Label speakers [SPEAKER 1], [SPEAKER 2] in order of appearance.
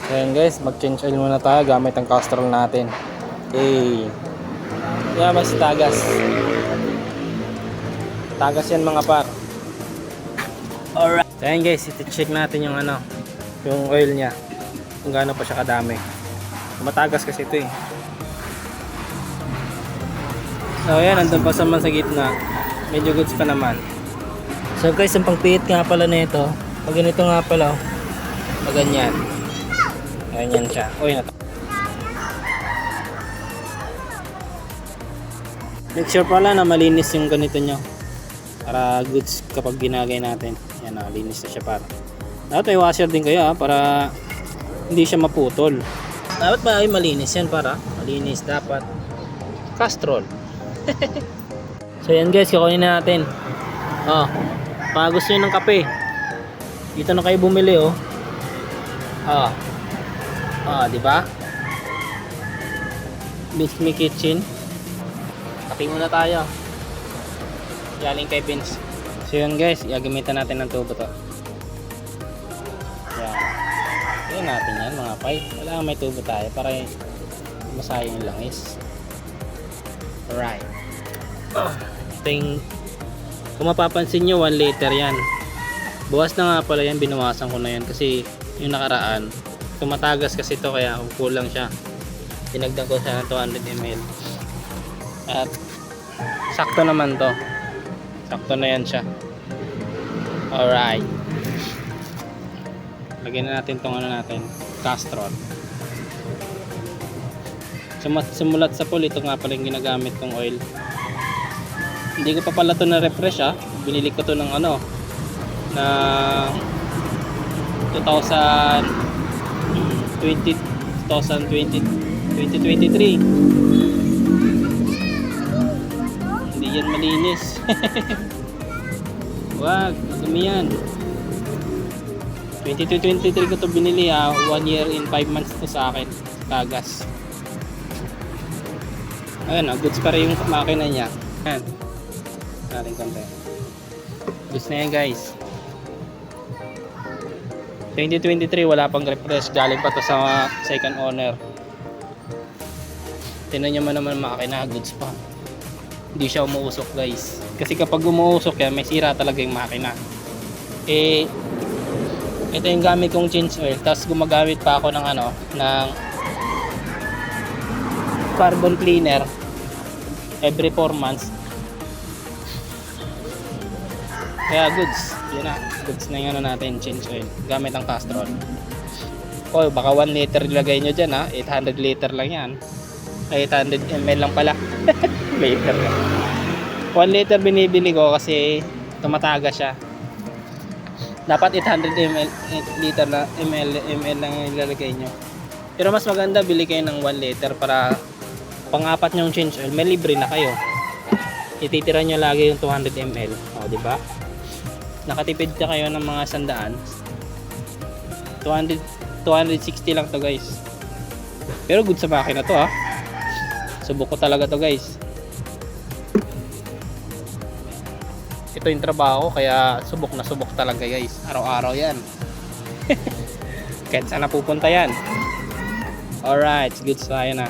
[SPEAKER 1] Ayan guys, mag-change oil muna tayo gamit ang Castrol natin. Okay. Kaya mas tagas. Tagas yan mga par. Alright. So ayan guys, iti-check natin yung yung oil niya. Kung gaano pa siya kadami. Matagas kasi ito eh. So ayan, andun pa sa gitna. Medyo goods pa naman. So guys, ang pangpihit nga pala na ito. Pag ganito nga pala, pag ganyan. Ganyan siya. Uy, make sure pala na malinis yung ganito nyo. Para goods kapag ginagay natin. Yan na, linis na siya para. Dapat may washer din kayo para hindi siya maputol. Dapat ba ay malinis yan para? Malinis dapat. Castrol. So yan guys, kukunin na natin. Oh, pag gusto nyo ng kape, dito na kayo bumili oh. Di ba? Beats Me Kitchen. Kape muna tayo. Galing kay Vince. So yun guys, gagamitan natin ng tubo to. Yan. Yan natin yan mga pay. Wala may tubo tayo para masayang yung langis. Alright. Ito yung, kung mapapansin nyo 1 liter yan. Buwas na nga pala yan, binawasan ko na yan kasi yung nakaraan tumatagas kasi ito kaya kulang siya. Dinagdag ko siya ng 200 ml at sakto naman to, sakto na yan siya. Alright, lagyan na natin tong natin, Castrol. Sumulat sa pool, ito nga pala yung ginagamit tong oil. Hindi ko pa pala to na refresh binili ko to ng na 2023. Hindi yan malinis. Wag, madumi yan. 2023 ko to binili 1 year in 5 months to sa akin. Tagas. Ayan goods pa rin yung makina niya. Ayan. Natin konti. Goods na yan guys. 2023 wala pang refresh, galing pa to sa second owner. Tingnan nyo naman makina, goods pa. Hindi siya umuusok guys. Kasi kapag umuusok yan, may sira talaga yung makina. Ito yung gamit kong change oil. Tapos gumagamit pa ako ng ng carbon cleaner every 4 months. Kaya goods. Yun na, goods na yung natin, change oil gamit ang Castrol. Baka 1 liter ilagay nyo dyan 800 liter lang yan. 800 ml lang pala. Liter lang. 1 liter binibili ko kasi tumataga siya. Dapat 800 liter na ml lang ilalagay nyo. Pero mas maganda bili kayo ng 1 liter para pang-apat nyong change oil, may libre na kayo. Ititira nyo lagi yung 200 ml. Di ba? Nakatipid ka kayo ng mga 100. 260 lang to guys. Pero good sa makina to Subok ko talaga to guys. Ito yung trabaho kaya subok na subok talaga guys. Araw-araw yan. Kahit saan napupunta yan. Alright, good tayo na.